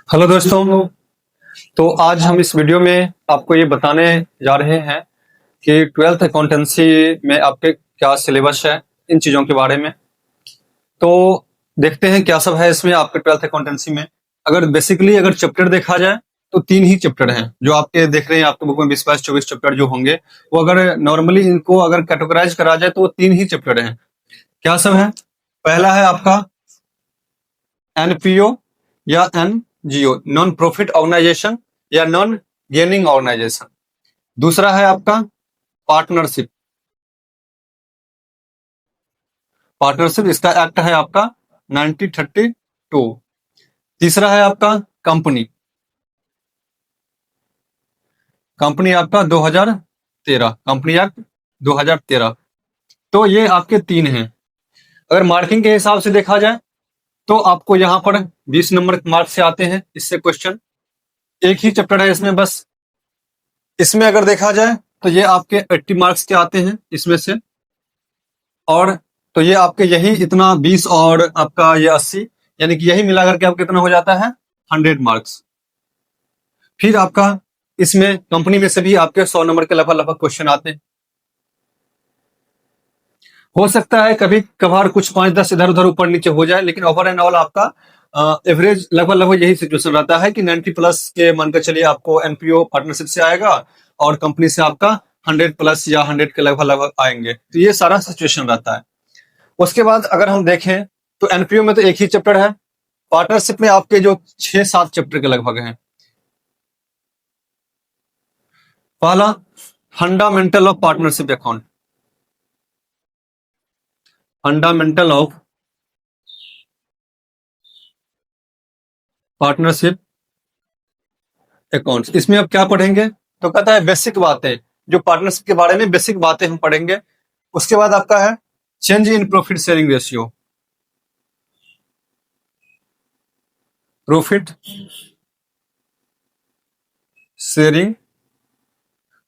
Hello दोस्तों। तो आज हम इस वीडियो में आपको ये बताने जा रहे हैं कि ट्वेल्थ अकाउंटेंसी में आपके क्या सिलेबस है, इन चीज़ों के बारे में। तो देखते हैं क्या सब है इसमें आपके ट्वेल्थ अकाउंटेंसी में। अगर बेसिकली अगर चैप्टर देखा जाए तो 3 ही चैप्टर हैं जो आपके देख रहे हैं आपके बुक में 20-22-24 चैप्टर जो होंगे, वो अगर नॉर्मली इनको अगर कैटेगराइज करा जाए तो वो 3 ही चैप्टर हैं। क्या सब है? पहला है आपका एनपीओ या एनजीओ, नॉन प्रॉफिट ऑर्गेनाइजेशन या नॉन गेनिंग ऑर्गेनाइजेशन। दूसरा है आपका पार्टनरशिप। पार्टनरशिप इसका एक्ट है आपका 1932। तीसरा है आपका कंपनी। कंपनी आपका 2013, कंपनी एक्ट 2013। तो ये आपके 3 हैं। अगर मार्किंग के हिसाब से देखा जाए तो आपको यहाँ पर 20 नंबर मार्क्स से आते हैं इससे क्वेश्चन। एक ही चैप्टर है इसमें बस। इसमें अगर देखा जाए तो ये आपके 80 मार्क्स के आते हैं इसमें से। और तो ये आपके यही इतना 20 और आपका ये 80, यानी कि यही मिला करके आपका कितना हो जाता है 100 मार्क्स। फिर आपका इसमें कंपनी में से भी आपके 100 नंबर के लगभग लगभग क्वेश्चन आते हैं। हो सकता है कभी कभार कुछ 5-10 इधर उधर ऊपर नीचे हो जाए, लेकिन ओवर एंड ऑल आपका एवरेज लगभग लगभग यही सिचुएशन रहता है कि 90 प्लस के मानकर चलिए आपको एनपीओ पार्टनरशिप से आएगा और कंपनी से आपका 100 प्लस या 100 के लगभग लगभग आएंगे। तो ये सारा सिचुएशन रहता है। उसके बाद अगर हम देखें तो एनपीओ में तो एक ही चैप्टर है। पार्टनरशिप में आपके जो 6-7 चैप्टर के लगभग हैं। पहला fundamental of partnership account, fundamental of partnership accounts. इसमें अब क्या पढ़ेंगे तो कहता है बेसिक बातें, जो पार्टनरशिप के बारे में बेसिक बातें हम पढ़ेंगे। उसके बाद आपका है change in profit sharing ratio, profit sharing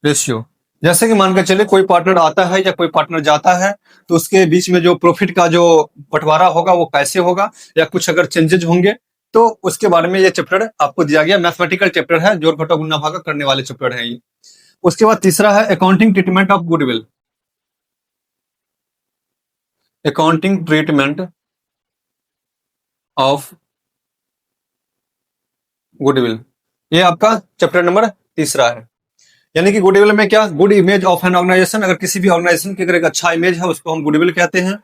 ratio. जैसे कि मानकर चले कोई पार्टनर आता है या कोई पार्टनर जाता है तो उसके बीच में जो प्रॉफिट का जो बंटवारा होगा वो कैसे होगा, या कुछ अगर चेंजेज होंगे तो उसके बारे में ये चैप्टर आपको दिया गया। मैथमेटिकल चैप्टर है, जोड़ घटाव गुणा भागा करने वाले चैप्टर है ये। उसके बाद तीसरा है accounting treatment of goodwill, accounting treatment of goodwill. ये आपका चैप्टर नंबर तीसरा है। यानी कि गुडविल में क्या, good image of an organisation. अगर किसी भी ऑर्गेनाइजेशन की अगर एक अच्छा इमेज है उसको हम गुडविल कहते हैं।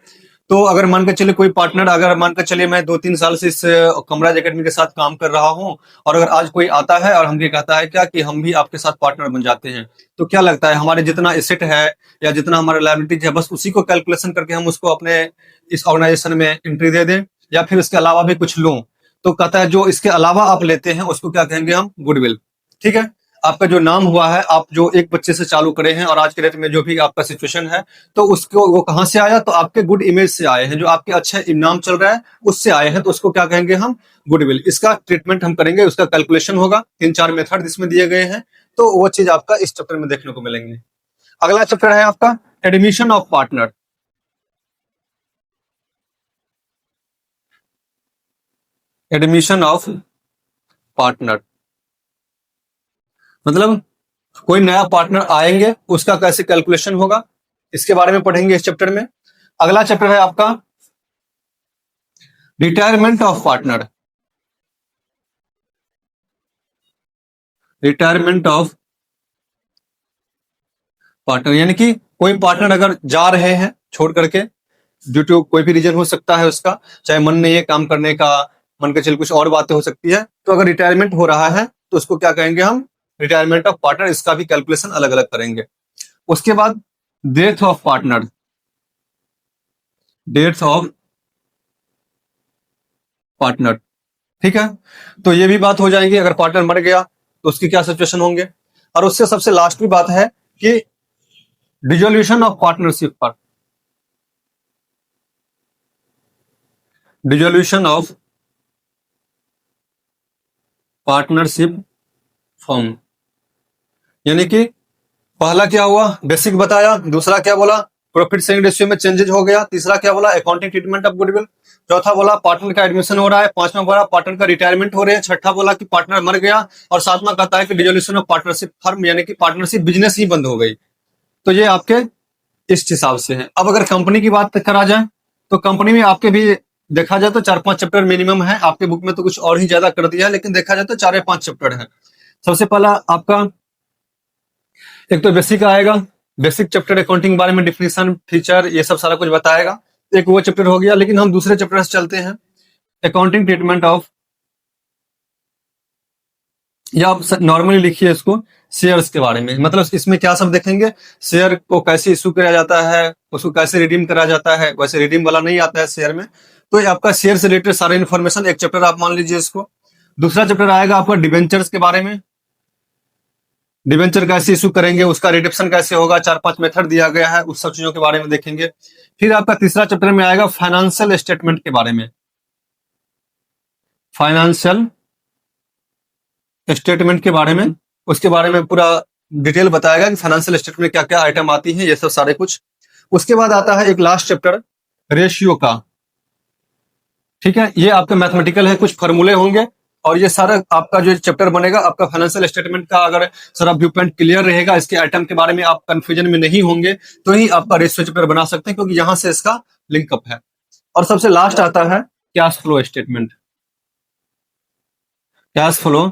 तो अगर मानकर चलिए कोई पार्टनर, अगर मानकर चलिए मैं 2-3 साल से इस कमराज एकेडमी के साथ काम कर रहा हूं और अगर आज कोई आता है और हमसे कहता है क्या कि हम भी आपके साथ पार्टनर बन जाते हैं, तो क्या लगता है हमारे जितना एसेट है या जितना हमारा लायबिलिटीज है बस उसी को कैलकुलेशन करके हम उसको अपने इस ऑर्गेनाइजेशन में एंट्री दे दें, या फिर इसके अलावा भी कुछ लूं? तो कहता है जो इसके अलावा आप लेते हैं उसको क्या कहेंगे हम, गुडविल। ठीक है। आपका जो नाम हुआ है, आप जो एक बच्चे से चालू करे हैं और आज के डेट में जो भी आपका सिचुएशन है, तो उसको वो कहां से आया, तो आपके गुड इमेज से आए हैं, जो आपके अच्छा नाम चल रहा है उससे आए हैं, तो उसको क्या कहेंगे हम, गुडविल। इसका ट्रीटमेंट हम करेंगे, उसका कैलकुलेशन होगा। 3-4 मेथड इसमें दिए गए हैं, तो वो चीज आपका इस चैप्टर में देखने को मिलेंगे। अगला चैप्टर है आपका admission of partner. Admission of partner मतलब कोई नया पार्टनर आएंगे उसका कैसे कैलकुलेशन होगा, इसके बारे में पढ़ेंगे इस चैप्टर में। अगला चैप्टर है आपका retirement of partner, retirement of partner. यानी कि कोई पार्टनर अगर जा रहे हैं छोड़ करके, ड्यू टू कोई भी रीजन हो सकता है उसका, चाहे मन नहीं है काम करने का, मन के चल कुछ और बातें हो सकती है, तो अगर रिटायरमेंट हो रहा है तो उसको क्या कहेंगे हम, रिटायरमेंट ऑफ पार्टनर। इसका भी कैलकुलेशन अलग अलग करेंगे। उसके बाद death of partner, death of partner. ठीक है। तो ये भी बात हो जाएगी, अगर पार्टनर मर गया तो उसकी क्या सिचुएशन होंगे। और उससे सबसे लास्ट भी बात है कि डिसोल्यूशन ऑफ पार्टनरशिप पर, डिसोल्यूशन ऑफ पार्टनरशिप फॉर्म। यानी कि पहला क्या हुआ, बेसिक बताया, दूसरा क्या बोला, प्रॉफिट शेयरिंग रेशियो में चेंजेज हो गया। तीसरा क्या बोला, अकाउंटिंग ट्रीटमेंट ऑफ गुडविल। चौथा बोला पार्टनर का एडमिशन हो रहा है। पांचवा बोला पार्टनर का रिटायरमेंट हो रहे हैं। छठा बोला कि पार्टनर मर गया। और सातवां कहता है कि डिसोल्यूशन ऑफ पार्टनरशिप फर्म, यानी कि पार्टनरशिप बिजनेस ही बंद हो गई। तो ये आपके इस हिसाब से है। अब अगर कंपनी की बात करा जाए तो कंपनी में आपके भी देखा जाए तो 4-5 चैप्टर मिनिमम है। आपके बुक में तो कुछ और ही ज्यादा कर दिया है, लेकिन देखा जाए तो 4 या 5 चैप्टर है। सबसे पहला आपका एक तो बेसिक आएगा। बेसिक चैप्टर अकाउंटिंग के बारे में डिफिनेशन, फीचर, ये सब सारा कुछ बताएगा। एक वो चैप्टर हो गया। लेकिन हम दूसरे चैप्टर से चलते हैं, अकाउंटिंग ट्रीटमेंट ऑफ, या आप नॉर्मली लिखिए इसको, शेयर्स के बारे में। मतलब इसमें क्या सब देखेंगे, शेयर को कैसे इशू किया जाता है, उसको कैसे रिडीम करा जाता है। वैसे रिडीम वाला नहीं आता है शेयर में। तो ये आपका शेयर से रिलेटेड सारे इन्फॉर्मेशन एक चैप्टर आप मान लीजिए इसको। दूसरा चैप्टर आएगा आपका डिबेंचर्स के बारे में। डिबेंचर कैसे इशू करेंगे, उसका रिडक्शन कैसे होगा, 4-5 मेथड दिया गया है, उस सब चीजों के बारे में देखेंगे। फिर आपका तीसरा चैप्टर में आएगा फाइनेंशियल स्टेटमेंट के बारे में। फाइनेंशियल स्टेटमेंट के बारे में, उसके बारे में पूरा डिटेल बताएगा कि फाइनेंशियल स्टेटमेंट में क्या क्या आइटम आती है, ये सब सारे कुछ। उसके बाद आता है एक लास्ट चैप्टर रेशियो का। ठीक है, ये आपका मैथमेटिकल है, कुछ फॉर्मूले होंगे। और ये सारा आपका जो चैप्टर बनेगा आपका फाइनेंशियल स्टेटमेंट का, अगर सारा व्यू पॉइंट क्लियर रहेगा, इसके आइटम के बारे में आप कंफ्यूजन में नहीं होंगे, तो ही आपका रेशियो चैप्टर बना सकते हैं, क्योंकि यहां से इसका लिंकअप है। और सबसे लास्ट आता है cash flow statement. Cash flow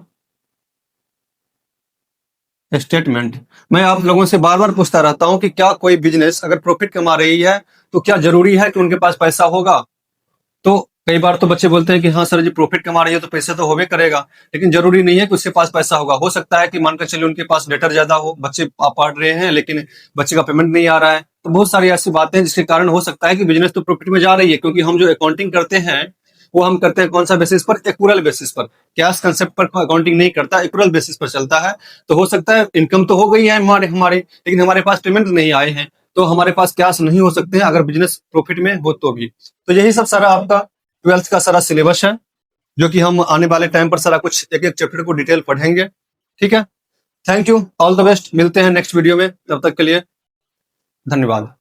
statement. मैं आप लोगों से बार बार पूछता रहता हूं कि क्या कोई बिजनेस अगर प्रॉफिट कमा रही है तो क्या जरूरी है कि उनके पास पैसा होगा। तो कई बार तो बच्चे बोलते हैं कि हाँ सर जी प्रॉफिट कमा रही है तो पैसा तो होबे करेगा, लेकिन जरूरी नहीं है कि उसके पास पैसा होगा। हो सकता है कि मानकर चलिए उनके पास डेटर ज्यादा हो, बच्चे पढ़ रहे हैं लेकिन बच्चे का पेमेंट नहीं आ रहा है। तो बहुत सारी ऐसी बातें हैं जिसके कारण हो सकता है कि बिजनेस तो प्रॉफिट में जा रही है, क्योंकि हम जो अकाउंटिंग करते हैं वो हम करते हैं कौन सा बेसिस पर, एक्यूरल बेसिस पर। कैश कंसेप्ट पर अकाउंटिंग नहीं करता, एक्यूरल बेसिस पर चलता है। तो हो सकता है इनकम तो हो गई है हमारे लेकिन हमारे पास पेमेंट नहीं आए हैं, तो हमारे पास कैश नहीं हो सकते हैं अगर बिजनेस प्रॉफिट में हो तो भी। तो यही सब सारा आपका 12th का सारा सिलेबस है, जो कि हम आने वाले टाइम पर सारा कुछ एक एक चैप्टर को डिटेल पढ़ेंगे। ठीक है, thank you, all the best. मिलते हैं नेक्स्ट वीडियो में, तब तक के लिए धन्यवाद।